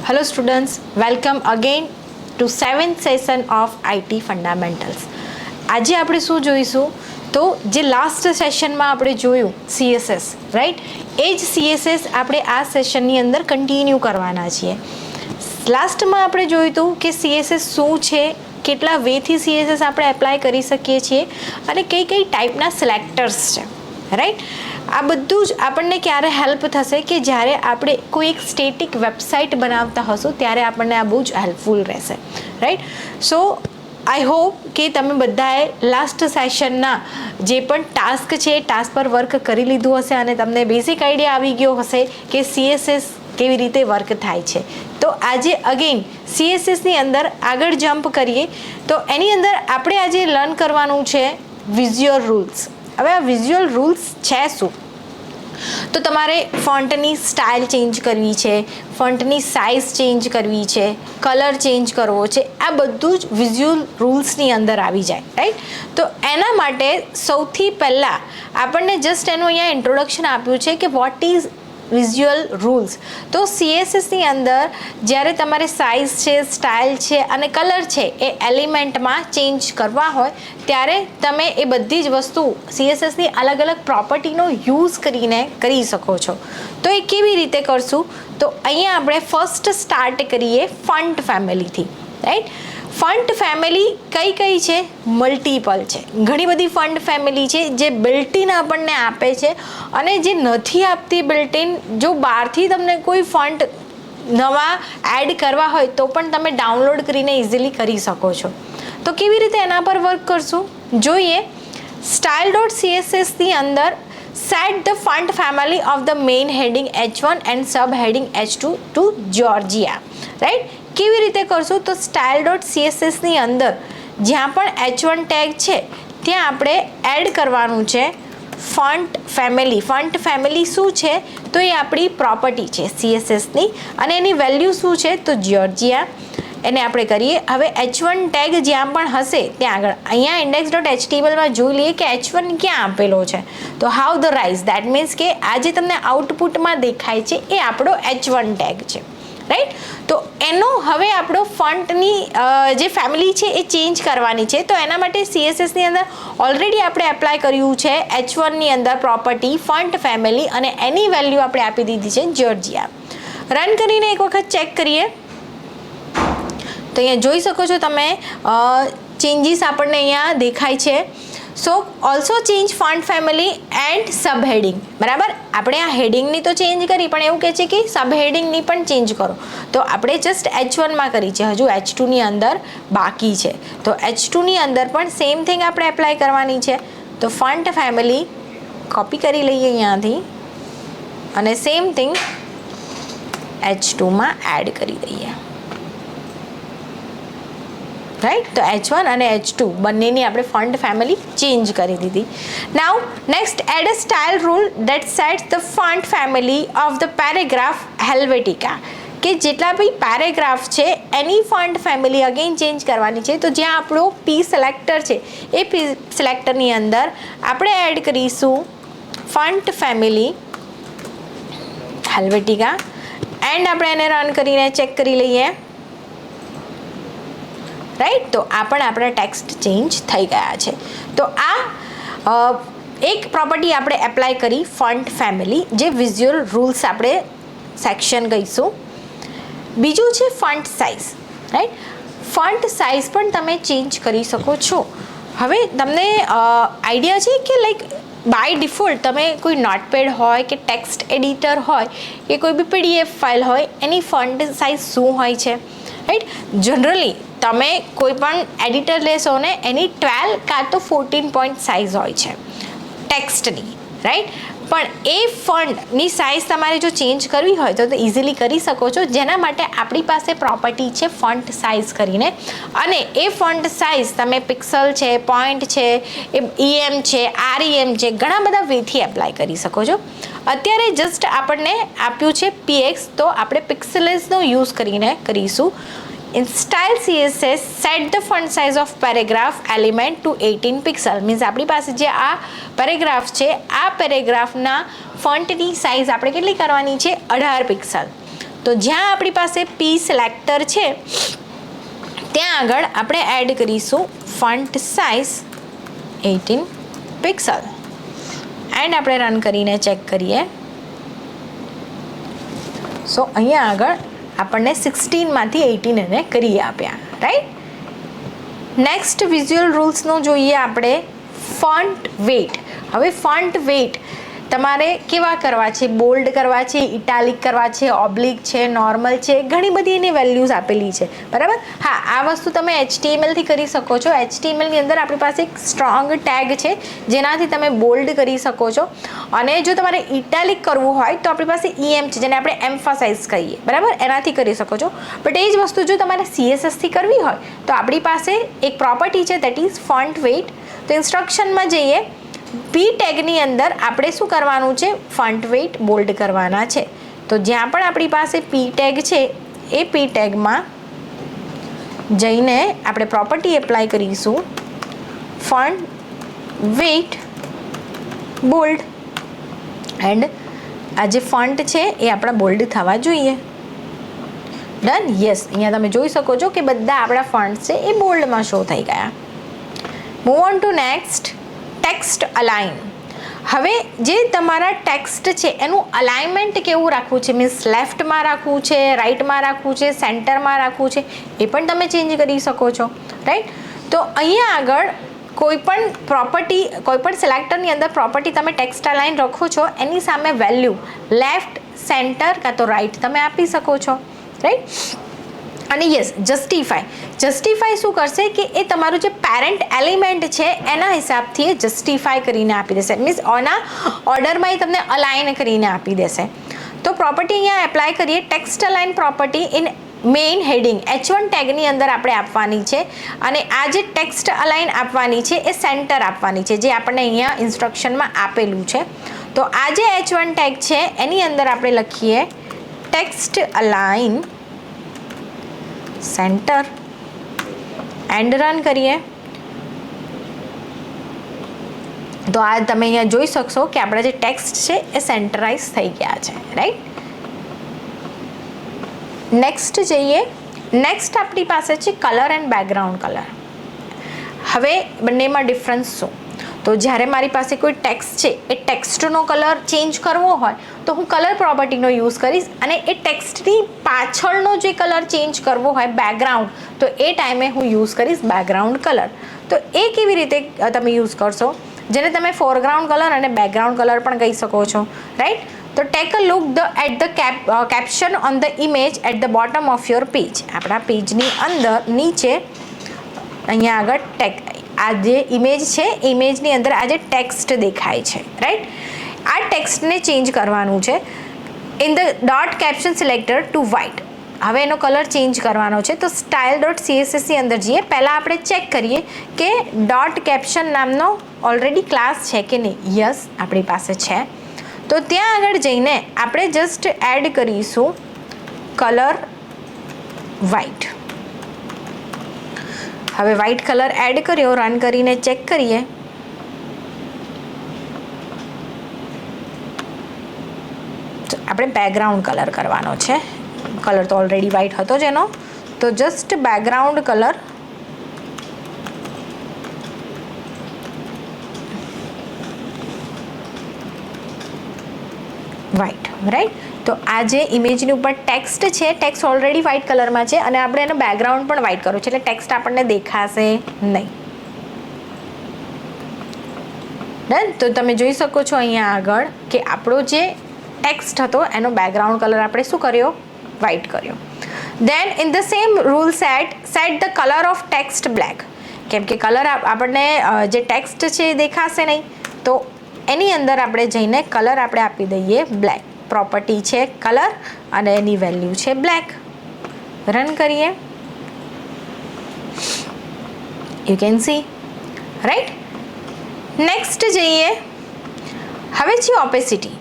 Hello students, welcome again to 7th session of IT Fundamentals. આજે આપણે શું જોઈશું તો જે લાસ્ટ સેશનમાં આપણે જોયું CSS રાઈટ, એ જ CSS આપણે આ સેશનની અંદર કન્ટિન્યુ કરવાના છીએ. લાસ્ટમાં આપણે જોયું હતું કે CSS શું છે, કેટલા વેથી CSS આપણે એપ્લાય કરી શકીએ છીએ અને કઈ કઈ ટાઈપના સિલેક્ટર્સ છે રાઈટ. આ બધું જ આપણને ક્યારે હેલ્પ થશે કે જ્યારે આપણે કોઈ એક સ્ટેટિક વેબસાઇટ બનાવતા હશું ત્યારે આપણને આ બહુ જ હેલ્પફુલ રહેશે રાઈટ. સો આઈ હોપ કે તમે બધાએ લાસ્ટ સેશનના જે પણ ટાસ્ક છે એ ટાસ્ક પર વર્ક કરી લીધું હશે અને તમને બેઝિક આઈડિયા આવી ગયો હશે કે CSS કેવી રીતે વર્ક થાય છે. તો આજે અગેન CSSની અંદર આગળ જમ્પ કરીએ તો એની અંદર આપણે આજે લર્ન કરવાનું છે વિઝ્યુઅલ રૂલ્સ. હવે આ વિઝ્યુઅલ રૂલ્સ છે શું? તો તમારે ફોન્ટની સ્ટાઇલ ચેન્જ કરવી છે, ફોન્ટની સાઇઝ ચેન્જ કરવી છે, કલર ચેન્જ કરવો છે, આ બધું જ વિઝ્યુઅલ રૂલ્સની અંદર આવી જાય રાઈટ. તો એના માટે સૌથી પહેલાં આપણને જસ્ટ એનું અહીંયા ઇન્ટ્રોડક્શન આપ્યું છે કે વોટ ઇઝ વિઝ્યુઅલ રૂલ્સ. તો CSSની અંદર જ્યારે તમારે સાઇઝ છે, સ્ટાઇલ છે અને કલર છે એ એલિમેન્ટમાં ચેન્જ કરવા હોય ત્યારે તમે એ બધી જ વસ્તુ CSSની અલગ અલગ પ્રોપર્ટીનો યુઝ કરીને કરી શકો છો. તો એ કેવી રીતે કરશું? તો અહીંયા આપણે ફર્સ્ટ સ્ટાર્ટ કરીએ ફન્ટ ફેમિલીથી રાઈટ. ફન્ટ ફેમિલી કઈ કઈ છે? મલ્ટિપલ છે, ઘણી બધી ફન્ટ ફેમિલી છે જે બિલ્ટ-ઇન આપણને આપે છે અને જે નથી આપતી બિલ્ટ-ઇન. જો બહારથી તમને કોઈ ફન્ટ નવા એડ કરવા હોય તો પણ તમે ડાઉનલોડ કરીને ઇઝીલી કરી શકો છો. તો કેવી રીતે એના પર વર્ક કરશું જોઈએ. style.cssની અંદર set the font family of the main heading H1 and sub heading H2 to Georgia right. કેવી રીતે કરશું? તો style.cssની અંદર જ્યાં પણ H1 ટેગ છે ત્યાં આપણે એડ કરવાનું છે ફોન્ટ ફેમિલી. ફોન્ટ ફેમિલી શું છે? તો એ આપણી પ્રોપર્ટી છે CSSની અને એની વેલ્યુ શું છે? તો જ્યોર્જિયા. એને આપણે કરીએ. હવે H1 ટેગ જ્યાં પણ હશે ત્યાં આગળ અહીંયા index.htmlમાં જોઈ લઈએ કે H1 ક્યાં આપેલો છે. તો how the rise that means કે આ જે તમને આઉટપુટમાં દેખાય છે એ આપણો H1 ટેગ છે રાઈટ. તો એનો હવે આપણો ફોન્ટની જે ફેમિલી છે એ ચેન્જ કરવાની છે. તો એના માટે CSSની અંદર ઓલરેડી આપણે એપ્લાય કર્યું છે H1ની અંદર પ્રોપર્ટી ફોન્ટ ફેમિલી અને એની વેલ્યુ આપણે આપી દીધી છે જ્યોર્જિયા. રન કરીને એક વખત ચેક કરીએ તો અહીંયા જોઈ શકો છો તમે ચેન્જીસ આપણને અહીંયા દેખાય છે. So also change font family and sub heading બરાબર. આપણે આ હેડિંગની તો ચેન્જ કરી પણ એવું કહે છે કે સબ હેડિંગની પણ ચેન્જ કરો. તો આપણે જસ્ટ H1માં કરી છે, હજુ H2ની અંદર બાકી છે. તો H2ની અંદર પણ સેમ થિંગ આપણે એપ્લાય કરવાની છે. તો ફોન્ટ ફેમિલી કોપી કરી લઈએ અહીંયાથી અને સેમ થિંગ H2માં એડ કરી દઈએ રાઈટ. તો H1 અને H2 બંનેની આપણે ફોન્ટ ફેમિલી ચેન્જ કરી દીધી. Now next add a style rule that sets the font family of the paragraph Helvetica. કે જેટલા બી પેરેગ્રાફ છે એની ફોન્ટ ફેમિલી અગેન ચેન્જ કરવાની છે. તો જ્યાં આપણો P સિલેક્ટર છે એ P સિલેક્ટરની અંદર આપણે એડ કરીશું ફોન્ટ ફેમિલી હેલ્વેટિકા એન્ડ આપણે એને રન કરીને ચેક કરી લઈએ રાઈટ. તો આ પણ આપણા ટેક્સ્ટ ચેન્જ થઈ ગયા છે. તો આ એક પ્રોપર્ટી આપણે એપ્લાય કરી ફોન્ટ ફેમિલી, જે વિઝ્યુઅલ રૂલ્સ આપણે સેક્શન કહીશું. બીજું છે font size right. Font size પણ તમે ચેન્જ કરી શકો છો. હવે તમને આઈડિયા છે કે લાઈક બાય ડિફોલ્ટ તમે કોઈ નોટપેડ હોય કે ટેક્સ્ટ એડિટર હોય કે કોઈ બી PDF ફાઇલ હોય એની ફોન્ટ સાઇઝ શું હોય છે રાઈટ. જનરલી તમે કોઈ પણ એડિટર લેશો ને એની 12 કાં તો 14 પોઈન્ટ સાઇઝ હોય છે ટેક્સ્ટની રાઈટ. પણ એ ફોન્ટની સાઇઝ તમારે જો ચેન્જ કરવી હોય તો ઇઝીલી કરી શકો છો. જેના માટે આપણી પાસે પ્રોપર્ટી છે ફોન્ટ સાઇઝ કરીને અને એ ફોન્ટ સાઇઝ તમે પિક્સલ છે, પોઈન્ટ છે, EM છે, REM છે, ઘણા બધા વેથી એપ્લાય કરી શકો છો. અત્યારે જસ્ટ આપણને આપ્યું છે PX તો આપણે પિક્સેલ્સનો યુઝ કરીને કરીશું. In style CSS set the font size of paragraph element to 18 pixel means આપણી પાસે જે આ પેરેગ્રાફ છે આ પેરેગ્રાફના ફોન્ટની સાઇઝ આપણે કેટલી કરવાની છે 18 પિક્સલ. તો જ્યાં આપણી પાસે પી સિલેક્ટર છે ત્યાં આગળ આપણે એડ કરીશું ફોન્ટ સાઇઝ 18 પિક્સલ એન્ડ આપણે રન કરીને ચેક કરીએ. સો અહીંયા આગળ આપણને 16માંથી 18 એને કરી આપ્યા, રાઈટ. નેક્સ્ટ વિઝ્યુઅલ રૂલ્સનો જોઈએ આપણે ફોન્ટ વેટ. હવે ફોન્ટ વેટ તમારે કેવા કરવા છે, બોલ્ડ કરવા છે, ઇટાલિક કરવા છે, ઓબ્લિક છે, નોર્મલ છે, ઘણી બધી એની વેલ્યુઝ આપેલી છે, બરાબર. હા, આ વસ્તુ તમે HTMLથી કરી શકો છો. HTMLની અંદર આપણી પાસે એક સ્ટ્રોંગ ટેગ છે જેનાથી તમે બોલ્ડ કરી શકો છો. અને જો તમારે ઇટાલિક કરવું હોય તો આપણી પાસે EM છે જેને આપણે એમ્ફાસાઇઝ કહીએ, બરાબર, એનાથી કરી શકો છો. બટ એ જ વસ્તુ જો તમારે CSSથી કરવી હોય તો આપણી પાસે એક પ્રોપર્ટી છે દેટ ઇઝ ફોન્ટ વેટ. તો ઇન્સ્ટ્રક્શનમાં જઈએ, પી ટેગની અંદર આપણે શું કરવાનું છે, ફોન્ટ વેટ બોલ્ડ કરવાના છે. તો જ્યાં પણ આપણી પાસે પી ટેગ છે એ પી ટેગમાં જઈને આપણે પ્રોપર્ટી એપ્લાય કરીશું ફોન્ટ વેટ બોલ્ડ એન્ડ આ જે ફોન્ટ છે એ આપણા બોલ્ડ થવા જોઈએ. ડન. યસ, અહીંયા તમે જોઈ શકો છો કે બધા આપણા ફોન્ટ છે એ બોલ્ડમાં શો થઈ ગયા. Move on two next, text align. હવે જે તમારા ટેક્સ્ટ છે એનું અલાઇનમેન્ટ કેવું રાખવું છે, મીન્સ લેફ્ટમાં રાખવું છે, રાઇટમાં રાખવું છે, સેન્ટરમાં રાખવું છે, એ પણ તમે ચેન્જ કરી શકો છો, રાઈટ. તો અહીંયા આગળ કોઈ પણ પ્રોપર્ટી, કોઈ પણ સિલેક્ટરની અંદર પ્રોપર્ટી તમે ટેક્સ્ટ અલાઇન રાખો છો એની સામે વેલ્યુ લેફ્ટ, સેન્ટર કાં તો રાઇટ તમે આપી શકો છો, રાઈટ. અને યસ, જસ્ટિફાય શું કરશે કે એ તમારું જે પેરેન્ટ એલિમેન્ટ છે એના હિસાબથી એ જસ્ટિફાય કરીને આપી દેશે, મીન્સ ઓના ઓર્ડરમાં એ તમને અલાઇન કરીને આપી દેશે. તો પ્રોપર્ટી અહીંયા એપ્લાય કરીએ, text align property in main heading H1 ટેગની અંદર આપણે આપવાની છે. અને આ જે ટેક્સ્ટ અલાઇન આપવાની છે એ સેન્ટર આપવાની છે જે આપણને અહીંયા ઇન્સ્ટ્રક્શનમાં આપેલું છે. તો આ જે H1 ટેગ છે એની અંદર આપણે લખીએ text align centre and run કરીએ. તો આ તમે અહીંયા જોઈ શકશો કે આપણા જે ટેક્સ્ટ છે એ સેન્ટરાઇઝ થઈ ગયા છે, રાઈટ. નેક્સ્ટ જઈએ. નેક્સ્ટ આપણી પાસે છે કલર એન્ડ બેકગ્રાઉન્ડ કલર. હવે બંનેમાં ડિફરન્સ શું? તો જ્યારે મારી પાસે કોઈ ટેક્સ્ટ છે એ ટેક્સ્ટનો કલર ચેન્જ કરવો હોય તો હું કલર પ્રોપર્ટીનો યુઝ કરીશ. અને એ ટેક્સ્ટની પાછળનો જે કલર ચેન્જ કરવો હોય બેકગ્રાઉન્ડ, તો એ ટાઈમે હું યુઝ કરીશ બેકગ્રાઉન્ડ કલર. તો એ કેવી રીતે તમે યુઝ કરશો, જેને તમે ફોરગ્રાઉન્ડ કલર અને બેકગ્રાઉન્ડ કલર પણ કહી શકો છો, રાઈટ. તો take a look at the caption on the image at the bottom of your page. આપણા પેજની અંદર નીચે અહીંયા આગળ આ જે ઇમેજ છે ઇમેજની અંદર આ જે ટેક્સ્ટ દેખાય છે, રાઈટ. આ ટેક્સ્ટને ચેન્જ કરવાનું છે in the dot caption selector to white. હવે એનો કલર ચેન્જ કરવાનો છે. તો style.css અંદર જઈએ. પહેલાં આપણે ચેક કરીએ કે ડોટ કેપ્શન નામનો ઓલરેડી ક્લાસ છે કે નહીં. યસ, આપણી પાસે છે. તો ત્યાં આગળ જઈને આપણે જસ્ટ એડ કરીશું કલર વ્હાઇટ. હવે વ્હાઇટ કલર એડ કર્યો, રન કરીને ચેક કરીએ. આપણે બેકગ્રાઉન્ડ કલર કરવાનો છે. કલર તો ઓલરેડી વ્હાઇટ હતો જ એનો. તો just background colour white, right. તો આ જે ઇમેજની ઉપર ટેક્સ્ટ છે, ટેક્સ્ટ ઓલરેડી વ્હાઇટ કલરમાં છે અને આપણે એનો બેકગ્રાઉન્ડ પણ વ્હાઇટ કરવું છે એટલે ટેક્સ્ટ આપણને દેખાશે નહીં. ડન. તો તમે જોઈ શકો છો અહીંયા આગળ કે આપણો જે ટેક્સ્ટ હતો એનો બેકગ્રાઉન્ડ કલર આપણે શું કર્યો, વ્હાઇટ કર્યો. Then in the same rule set the colour of text black. કેમ કે કલર આપણને જે ટેક્સ્ટ છે એ દેખાશે નહીં, તો એની અંદર આપણે જઈને કલર આપણે આપી દઈએ બ્લેક. પ્રોપર્ટી છે કલર અને એની વેલ્યુ છે બ્લેક. રન કરીએ. You can C, right. Next જઈએ. હવે છે ઓપેસિટી.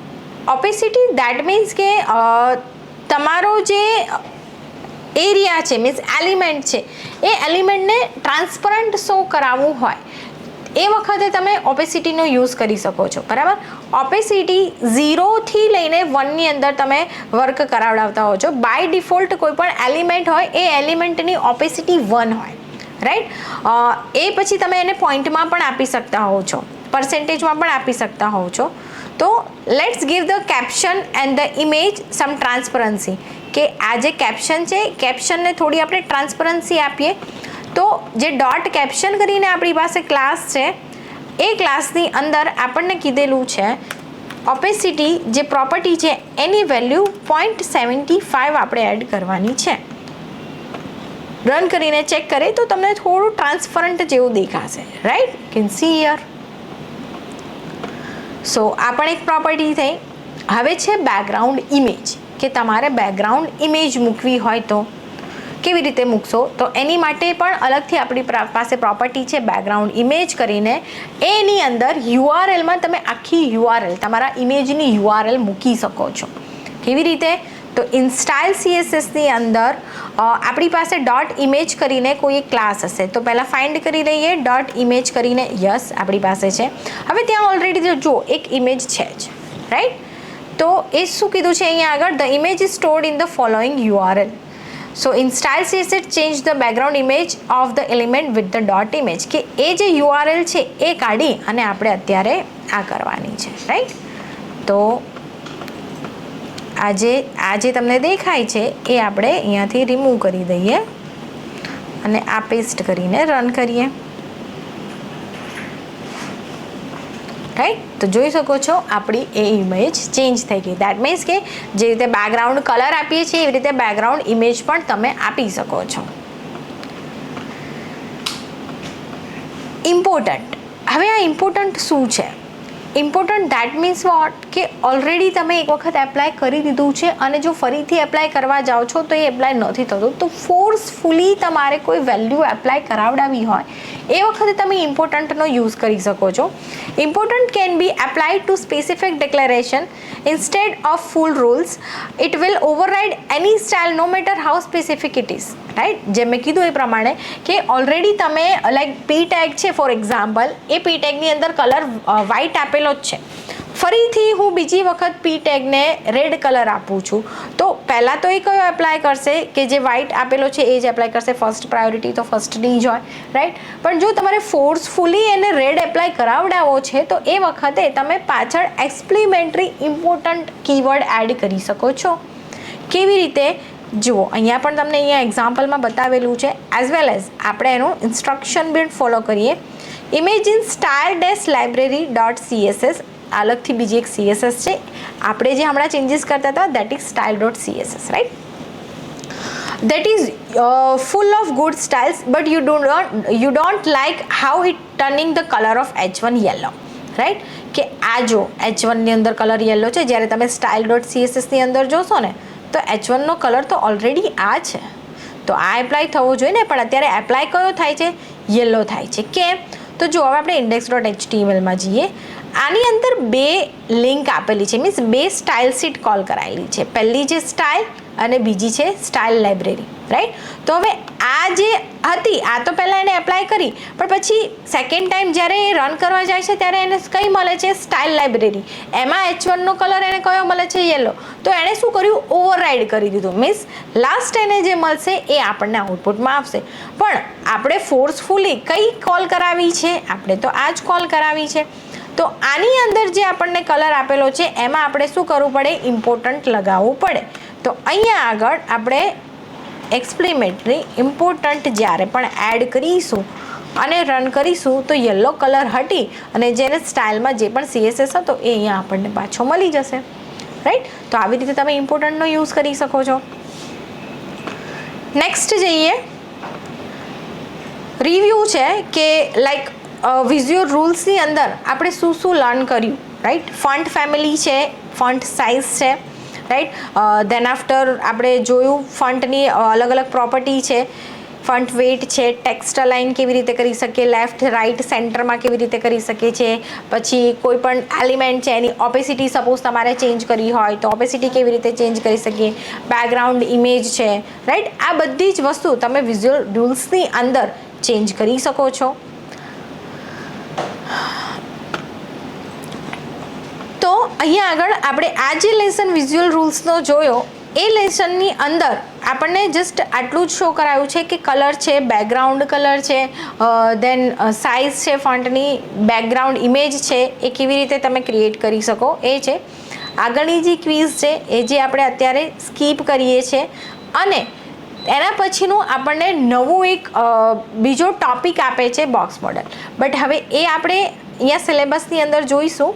ઓપેસિટી દેટ મીન્સ કે તમારો જે એરિયા છે મીન્સ એલિમેન્ટ છે એ એલિમેન્ટને ટ્રાન્સપરન્ટ શો કરાવવું હોય એ વખતે તમે ઓપેસિટીનો યુઝ કરી શકો છો, બરાબર. ઓપેસિટી 0થી લઈને 1ની અંદર તમે વર્ક કરાવડાવતા હો છો. બાય ડિફોલ્ટ કોઈ પણ એલિમેન્ટ હોય એ એલિમેન્ટની ઓપેસિટી 1 હોય, રાઈટ. એ પછી તમે એને પોઈન્ટમાં પણ આપી શકતા હોવ છો, પર્સેન્ટેજમાં પણ આપી શકતા હોવ છો. તો let's give the caption and the image some transparency, કે આ જે કેપ્શન છે કેપ્શનને થોડી આપણે ટ્રાન્સપરન્સી આપીએ. તો જે ડોટ કેપ્શન કરીને આપણી પાસે ક્લાસ છે એ ક્લાસની અંદર આપણને કીધેલું છે ઓપેસિટી જે પ્રોપર્ટી છે એની વેલ્યુ 0.75 આપણે એડ કરવાની છે. રન કરીને ચેક કરીએ તો તમને થોડું ટ્રાન્સપરન્ટ જેવું દેખાશે, right. You can see here. So આ પણ એક પ્રોપર્ટી થઈ. હવે છે બેકગ્રાઉન્ડ ઇમેજ, કે તમારે બેકગ્રાઉન્ડ ઇમેજ મૂકવી હોય તો કેવી રીતે મૂકશો. તો એની માટે પણ અલગથી આપણી પાસે પ્રોપર્ટી છે બેકગ્રાઉન્ડ ઇમેજ કરીને. એની અંદર યુઆરએલમાં તમે આખી યુઆરએલ તમારા ઇમેજની યુઆરએલ મૂકી શકો છો. કેવી રીતે? તો ઇન સ્ટાઇલ CSSની અંદર આપણી પાસે ડોટ ઇમેજ કરીને કોઈ એક ક્લાસ હશે. તો પહેલાં ફાઇન્ડ કરી લઈએ ડોટ ઇમેજ કરીને. યસ, આપણી પાસે છે. હવે ત્યાં ઓલરેડી જો એક ઇમેજ છે જ, રાઈટ. તો એ શું કીધું છે અહીંયા આગળ? The image is stored in the following URL. So in style CSS change the background image of the element with the dot image, કે એ જે યુઆરએલ છે એ કાઢી અને આપણે અત્યારે આ કરવાની છે, રાઈટ. તો આ જે તમને દેખાય છે એ આપણે અહીંયાથી રિમૂવ કરી દઈએ અને આ પેસ્ટ કરીને રન કરીએ, રાઈટ. તો જોઈ શકો છો આપણી એ ઇમેજ ચેન્જ થઈ ગઈ. દેટ મીન્સ કે જે રીતે બેકગ્રાઉન્ડ કલર આપીએ છીએ એવી રીતે બેકગ્રાઉન્ડ ઇમેજ પણ તમે આપી શકો છો. ઇમ્પોર્ટન્ટ. હવે આ ઇમ્પોર્ટન્ટ શું છે? ઇમ્પોર્ટન્ટ દેટ મીન્સ વોટ, કે ઓલરેડી તમે એક વખત એપ્લાય કરી દીધું છે અને જો ફરીથી એપ્લાય કરવા જાઓ છો તો એ એપ્લાય નથી થતું. તો ફોર્સફુલી તમારે કોઈ વેલ્યુ એપ્લાય કરાવડાવી હોય એ વખતે તમે ઇમ્પોર્ટન્ટનો યુઝ કરી શકો છો. Important can be applied to specific declaration instead of full rules. It will override any style no matter how specific it is, right. જેમ મેં કીધું એ પ્રમાણે કે ઓલરેડી તમે લાઈક પી ટેગ છે ફોર એક્ઝામ્પલ, એ પી ટેગની અંદર કલર વ્હાઇટ આપેલો જ છે. ફરીથી હું બીજી વખત પી ટેગને રેડ કલર આપું છું તો પહેલાં તો એ કયો એપ્લાય કરશે? કે જે વ્હાઇટ આપેલો છે એ જ એપ્લાય કરશે. ફર્સ્ટ પ્રાયોરિટી તો ફર્સ્ટની જ હોય, રાઈટ. પણ જો તમારે ફોર્સફુલી એને રેડ એપ્લાય કરાવડાવો છે તો એ વખતે તમે પાછળ એક્સપ્લિમેન્ટરી ઇમ્પોર્ટન્ટ કીવર્ડ એડ કરી શકો છો. કેવી રીતે? જુઓ, અહીંયા પણ તમને અહીંયા એક્ઝામ્પલમાં બતાવેલું છે. એઝ વેલ એઝ આપણે એનું ઇન્સ્ટ્રક્શન બિલ્ડ ફોલો કરીએ. Image in style dash library dot CSS, અલગથી બીજી એક CSS છે. આપણે જે હમણાં ચેન્જીસ કરતા હતા that is style dot CSS, right. that is full of good styles, but you don't like how it turning the color of H1 yellow, right. કે આ જો H1 ની અંદર કલર યલો છે, જ્યારે તમે સ્ટાઇલ ડોટ CSS ની અંદર જોશો ને તો H1 નો કલર તો ઓલરેડી આ છે, તો આ એપ્લાય થવો જોઈએ ને, પણ અત્યારે એપ્લાય કયો થાય છે? યલો થાય છે. કેમ? તો જો હવે આપણે index.htmlમાં જઈએ. આની અંદર બે લિંક આપેલી છે, મીન્સ બે સ્ટાઇલ શીટ કોલ કરાયેલી છે. પહેલી જે સ્ટાઇલ અને બીજી છે સ્ટાઇલ લાઇબ્રેરી, રાઈટ. તો હવે આ જે હતી આ તો પહેલાં એને એપ્લાય કરી, પણ પછી સેકન્ડ ટાઈમ જ્યારે એ રન કરવા જાય છે ત્યારે એને કઈ મળે છે? Style library. એમાં H1 નો કલર એને કયો મળે છે? યલો. તો એણે શું કર્યું? ઓવરરાઇડ કરી દીધું. મીન્સ લાસ્ટ એને જે મળશે એ આપણને આઉટપુટમાં આવશે. પણ આપણે ફોર્સફુલી કઈ કોલ કરાવી છે? આપણે તો આ જ કોલ કરાવી છે. તો આની અંદર જે આપણને કલર આપેલો છે એમાં આપણે શું કરવું પડે? ઇમ્પોર્ટન્ટ લગાવવું પડે. તો અહીંયા આગળ આપણે એક્સપ્લિમેન્ટરી ઇમ્પોર્ટન્ટ જ્યારે પણ એડ કરીશું અને રન કરીશું તો યલો કલર હટી અને જેને સ્ટાઇલમાં જે પણ CSS હતો એ અહીંયા આપણને પાછો મળી જશે, રાઈટ. તો આવી રીતે તમે ઇમ્પોર્ટન્ટનો યુઝ કરી શકો છો. નેક્સ્ટ જઈએ. રિવ્યૂ છે કે લાઈક વિઝ્યુઅલ રૂલ્સની અંદર આપણે શું શું લર્ન કર્યું, રાઈટ. ફોન્ટ ફેમિલી છે, ફોન્ટ સાઇઝ છે, રાઈટ. દેન આફ્ટર આપણે જોયું ફોન્ટની અલગ અલગ પ્રોપર્ટી છે, ફોન્ટ વેઇટ છે, ટેક્સ્ટ અલાઇન કેવી રીતે કરી શકીએ, લેફ્ટ રાઈટ સેન્ટરમાં કેવી રીતે કરી શકીએ છીએ, પછી કોઈ પણ એલિમેન્ટ છે એની ઓપેસિટી સપોઝ તમારે ચેન્જ કરવી હોય તો ઓપેસિટી કેવી રીતે ચેન્જ કરી શકીએ, બેકગ્રાઉન્ડ ઇમેજ છે, રાઈટ. આ બધી જ વસ્તુ તમે વિઝ્યુઅલ રૂલ્સની અંદર ચેન્જ કરી શકો છો. અહીંયા આગળ આપણે આ જે લેસન વિઝ્યુઅલ રૂલ્સનો જોયો એ લેસનની અંદર આપણને જસ્ટ આટલું જ શો કરાયું છે કે કલર છે, બેકગ્રાઉન્ડ કલર છે, દેન સાઇઝ છે ફોન્ટની, બેકગ્રાઉન્ડ ઇમેજ છે એ કેવી રીતે તમે ક્રિએટ કરી શકો એ છે. આગળની જે ક્વિઝ છે એ જે આપણે અત્યારે સ્કીપ કરીએ છીએ અને એના પછીનું આપણને નવું એક બીજો ટોપિક આપે છે બોક્સ મોડલ. બટ હવે એ આપણે અહીંયા સિલેબસની અંદર જોઈશું,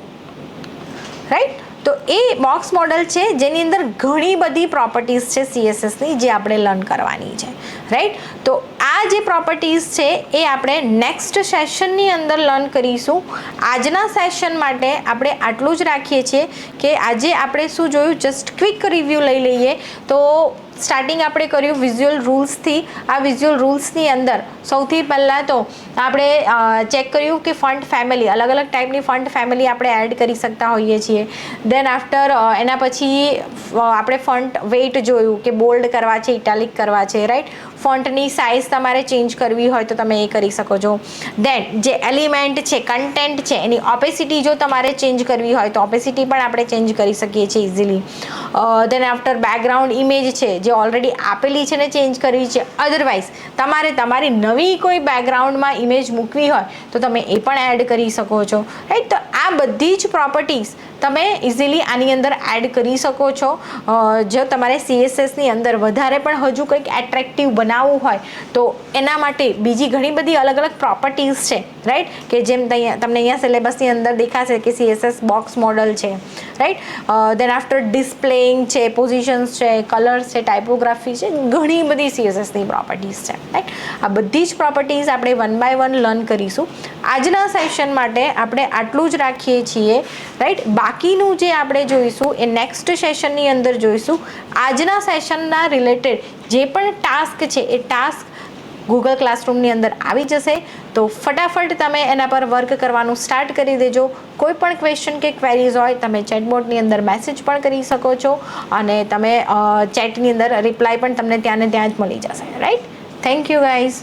રાઈટ. તો એ બોક્સ મોડલ છે જેની અંદર ઘણી બધી પ્રોપર્ટીઝ છે CSSની જે આપણે લર્ન કરવાની છે, રાઈટ. તો આ જે પ્રોપર્ટીઝ છે એ આપણે નેક્સ્ટ સેશનની અંદર લર્ન કરીશું. આજના સેશન માટે આપણે આટલું જ રાખીએ છીએ કે આજે આપણે શું જોયું, જસ્ટ ક્વિક રિવ્યૂ લઈ લઈએ. તો સ્ટાર્ટિંગ આપણે કર્યું વિઝ્યુઅલ રૂલ્સથી. આ વિઝ્યુઅલ રૂલ્સની અંદર સૌથી પહેલાં તો આપણે ચેક કર્યું કે ફન્ટ ફેમિલી, અલગ અલગ ટાઈપની ફન્ટ ફેમિલી આપણે એડ કરી શકતા હોઈએ છીએ. દેન આફ્ટર એના પછી આપણે ફન્ટ વેઇટ જોયું કે બોલ્ડ કરવા છે, ઇટાલિક કરવા છે, રાઈટ. ફોન્ટની સાઇઝ તમારે ચેન્જ કરવી હોય તો તમે એ કરી શકો છો. દેન જે એલિમેન્ટ છે, કન્ટેન્ટ છે, એની ઓપેસિટી જો તમારે ચેન્જ કરવી હોય તો ઓપેસિટી પણ આપણે ચેન્જ કરી શકીએ છીએ easily. Then after background image છે જે ઓલરેડી આપેલી છે ને ચેન્જ કરવી છે. અધરવાઇઝ તમારે તમારી નવી કોઈ બેકગ્રાઉન્ડમાં ઇમેજ મૂકવી હોય તો તમે એ પણ એડ કરી શકો છો, રાઈટ. તો આ બધી જ પ્રોપર્ટીઝ તમે ઇઝીલી આની અંદર એડ કરી શકો છો. જો તમારે CSSની અંદર વધારે પણ હજુ કંઈક એટ્રેક્ટિવ બનાવવું હોય તો એના માટે બીજી ઘણી બધી અલગ અલગ પ્રોપર્ટીઝ છે, રાઈટ. કે જેમ તમને અહીંયા સિલેબસની અંદર દેખાશે કે CSS બોક્સ મોડલ છે, રાઈટ. દેન આફ્ટર ડિસ્પ્લેઇંગ છે, પોઝિશન્સ છે, કલર્સ છે, ટાઇપોગ્રાફી છે, ઘણી બધી CSSની પ્રોપર્ટીઝ છે, રાઈટ. આ બધી જ પ્રોપર્ટીઝ આપણે 1 by 1 લર્ન કરીશું. આજના સેશન માટે આપણે આટલું જ રાખીએ છીએ, રાઈટ. બાકીનું જે આપણે જોઈશું એ નેક્સ્ટ સેશનની અંદર જોઈશું. આજના સેશનના રિલેટેડ જે પણ ટાસ્ક છે એ ટાસ્ક ગૂગલ ક્લાસરૂમની અંદર આવી જશે. તો ફટાફટ તમે એના પર વર્ક કરવાનું સ્ટાર્ટ કરી દેજો. કોઈ પણ ક્વેશ્ચન કે ક્વેરીઝ હોય તમે ચેટબોટની અંદર મેસેજ પણ કરી શકો છો અને તમે ચેટની અંદર રિપ્લાય પણ તમને ત્યાં ને ત્યાં જ મળી જશે, રાઈટ. Thank you guys.